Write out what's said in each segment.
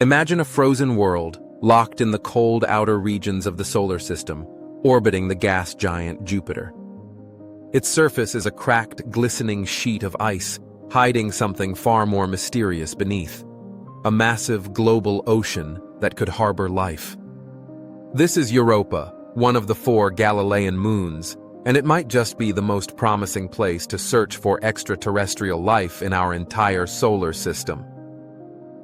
Imagine a frozen world, locked in the cold outer regions of the solar system, orbiting the gas giant Jupiter. Its surface is a cracked, glistening sheet of ice, hiding something far more mysterious beneath. A massive global ocean that could harbor life. This is Europa, one of the 4 Galilean moons, and it might just be the most promising place to search for extraterrestrial life in our entire solar system.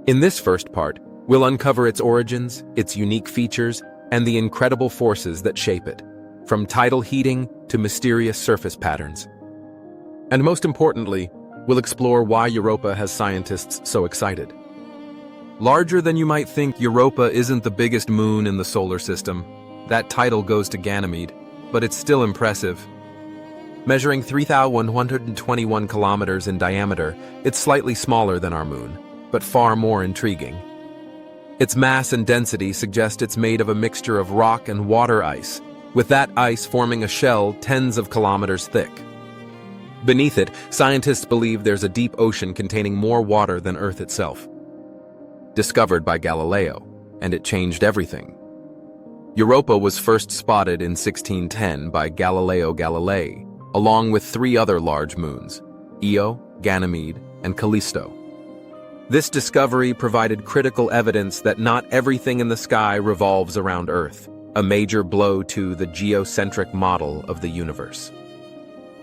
In this first part, we'll uncover its origins, its unique features, and the incredible forces that shape it, from tidal heating to mysterious surface patterns. And most importantly, we'll explore why Europa has scientists so excited. Larger than you might think, Europa isn't the biggest moon in the solar system. That title goes to Ganymede, but it's still impressive. Measuring 3,121 kilometers in diameter, it's slightly smaller than our moon, but far more intriguing. Its mass and density suggest it's made of a mixture of rock and water ice, with that ice forming a shell tens of kilometers thick. Beneath it, scientists believe there's a deep ocean containing more water than Earth itself. Discovered by Galileo, and it changed everything. Europa was first spotted in 1610 by Galileo Galilei, along with 3 other large moons, Io, Ganymede, and Callisto. This discovery provided critical evidence that not everything in the sky revolves around Earth, a major blow to the geocentric model of the universe.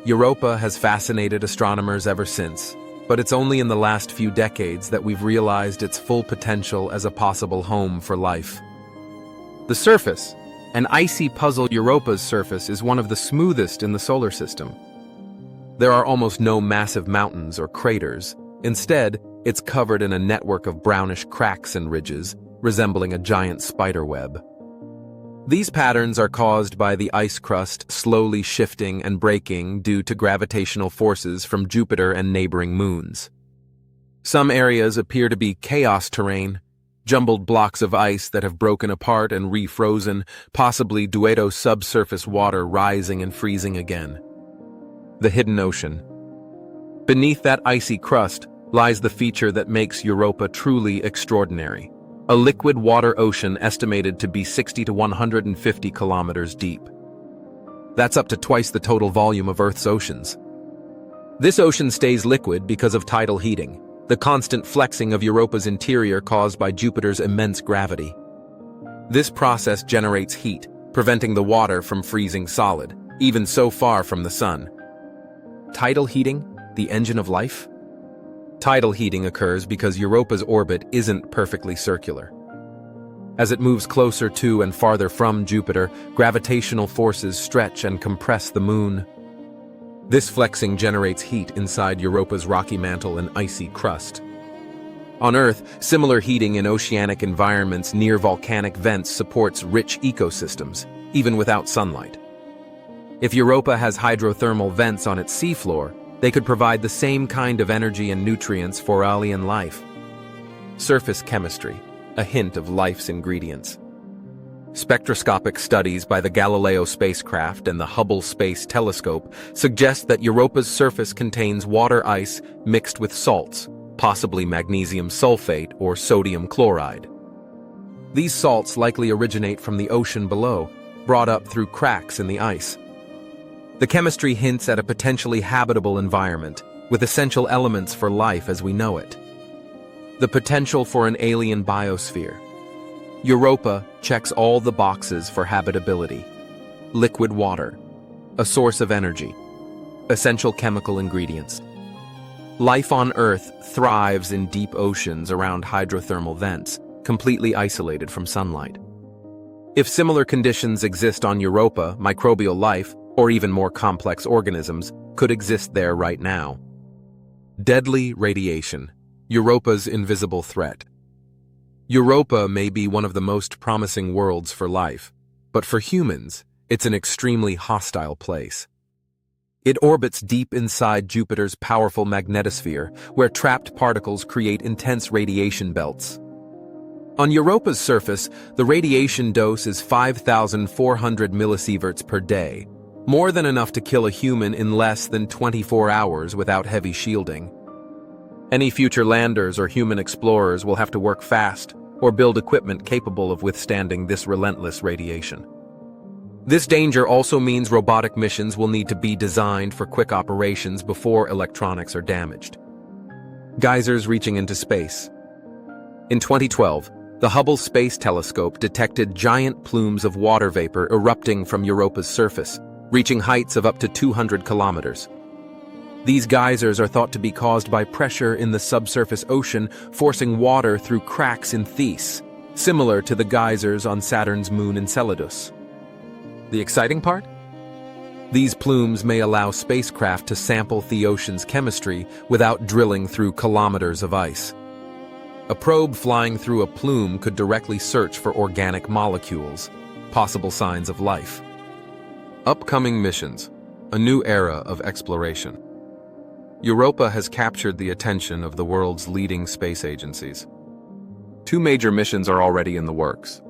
Europa has fascinated astronomers ever since, but it's only in the last few decades that we've realized its full potential as a possible home for life. The surface, an icy puzzle. Europa's surface is one of the smoothest in the solar system. There are almost no massive mountains or craters. Instead, it's covered in a network of brownish cracks and ridges, resembling a giant spider web. These patterns are caused by the ice crust slowly shifting and breaking due to gravitational forces from Jupiter and neighboring moons. Some areas appear to be chaos terrain, jumbled blocks of ice that have broken apart and refrozen, possibly Dueto subsurface water rising and freezing again. The hidden ocean. Beneath that icy crust lies the feature that makes Europa truly extraordinary. A liquid water ocean estimated to be 60 to 150 kilometers deep. That's up to twice the total volume of Earth's oceans. This ocean stays liquid because of tidal heating, the constant flexing of Europa's interior caused by Jupiter's immense gravity. This process generates heat, preventing the water from freezing solid, even so far from the sun. Tidal heating, the engine of life? Tidal heating occurs because Europa's orbit isn't perfectly circular. As it moves closer to and farther from Jupiter, gravitational forces stretch and compress the moon. This flexing generates heat inside Europa's rocky mantle and icy crust. On Earth, similar heating in oceanic environments near volcanic vents supports rich ecosystems, even without sunlight. If Europa has hydrothermal vents on its seafloor, they could provide the same kind of energy and nutrients for alien life. Surface chemistry, a hint of life's ingredients. Spectroscopic studies by the Galileo spacecraft and the Hubble Space Telescope suggest that Europa's surface contains water ice mixed with salts, possibly magnesium sulfate or sodium chloride. These salts likely originate from the ocean below, brought up through cracks in the ice. The chemistry hints at a potentially habitable environment, with essential elements for life as we know it. The potential for an alien biosphere. Europa checks all the boxes for habitability. Liquid water, a source of energy, essential chemical ingredients. Life on Earth thrives in deep oceans around hydrothermal vents, completely isolated from sunlight. If similar conditions exist on Europa, microbial life, or even more complex organisms, could exist there right now. Deadly radiation, Europa's invisible threat. Europa may be one of the most promising worlds for life, but for humans, it's an extremely hostile place. It orbits deep inside Jupiter's powerful magnetosphere, where trapped particles create intense radiation belts. On Europa's surface, the radiation dose is 5,400 millisieverts per day, more than enough to kill a human in less than 24 hours without heavy shielding. Any future landers or human explorers will have to work fast, or build equipment capable of withstanding this relentless radiation. This danger also means robotic missions will need to be designed for quick operations before electronics are damaged. Geysers reaching into space. In 2012, the Hubble Space Telescope detected giant plumes of water vapor erupting from Europa's surface, reaching heights of up to 200 kilometers. These geysers are thought to be caused by pressure in the subsurface ocean, forcing water through cracks in Thetis, similar to the geysers on Saturn's moon Enceladus. The exciting part? These plumes may allow spacecraft to sample the ocean's chemistry without drilling through kilometers of ice. A probe flying through a plume could directly search for organic molecules, possible signs of life. Upcoming missions, a new era of exploration. Europa has captured the attention of the world's leading space agencies. 2 major missions are already in the works.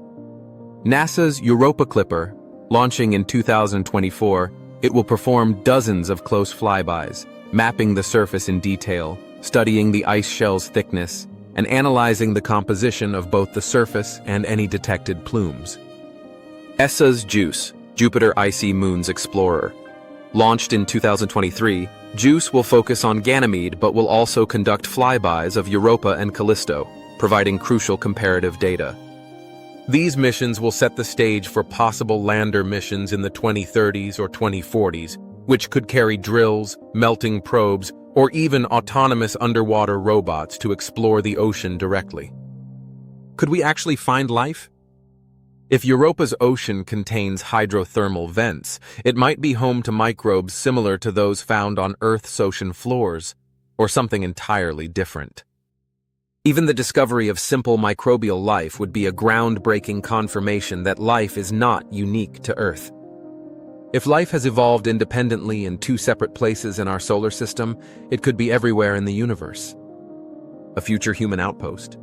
NASA's Europa Clipper, launching in 2024, it will perform dozens of close flybys, mapping the surface in detail, studying the ice shell's thickness, and analyzing the composition of both the surface and any detected plumes. ESA's JUICE, Jupiter Icy Moons Explorer. Launched in 2023, JUICE will focus on Ganymede but will also conduct flybys of Europa and Callisto, providing crucial comparative data. These missions will set the stage for possible lander missions in the 2030s or 2040s, which could carry drills, melting probes, or even autonomous underwater robots to explore the ocean directly. Could we actually find life? If Europa's ocean contains hydrothermal vents, it might be home to microbes similar to those found on Earth's ocean floors, or something entirely different. Even the discovery of simple microbial life would be a groundbreaking confirmation that life is not unique to Earth. If life has evolved independently in 2 separate places in our solar system, it could be everywhere in the universe. A future human outpost.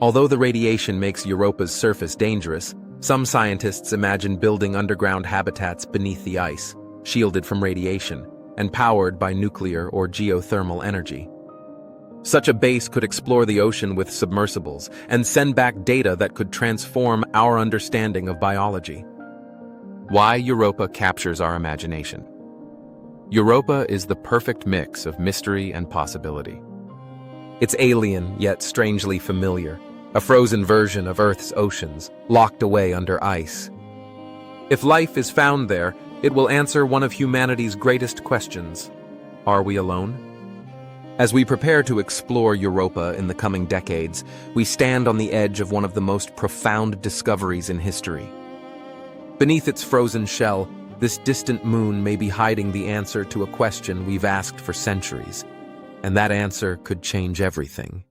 Although the radiation makes Europa's surface dangerous, some scientists imagine building underground habitats beneath the ice, shielded from radiation, and powered by nuclear or geothermal energy. Such a base could explore the ocean with submersibles and send back data that could transform our understanding of biology. Why Europa captures our imagination. Europa is the perfect mix of mystery and possibility. It's alien, yet strangely familiar, a frozen version of Earth's oceans, locked away under ice. If life is found there, it will answer one of humanity's greatest questions. Are we alone? As we prepare to explore Europa in the coming decades, we stand on the edge of one of the most profound discoveries in history. Beneath its frozen shell, this distant moon may be hiding the answer to a question we've asked for centuries, and that answer could change everything.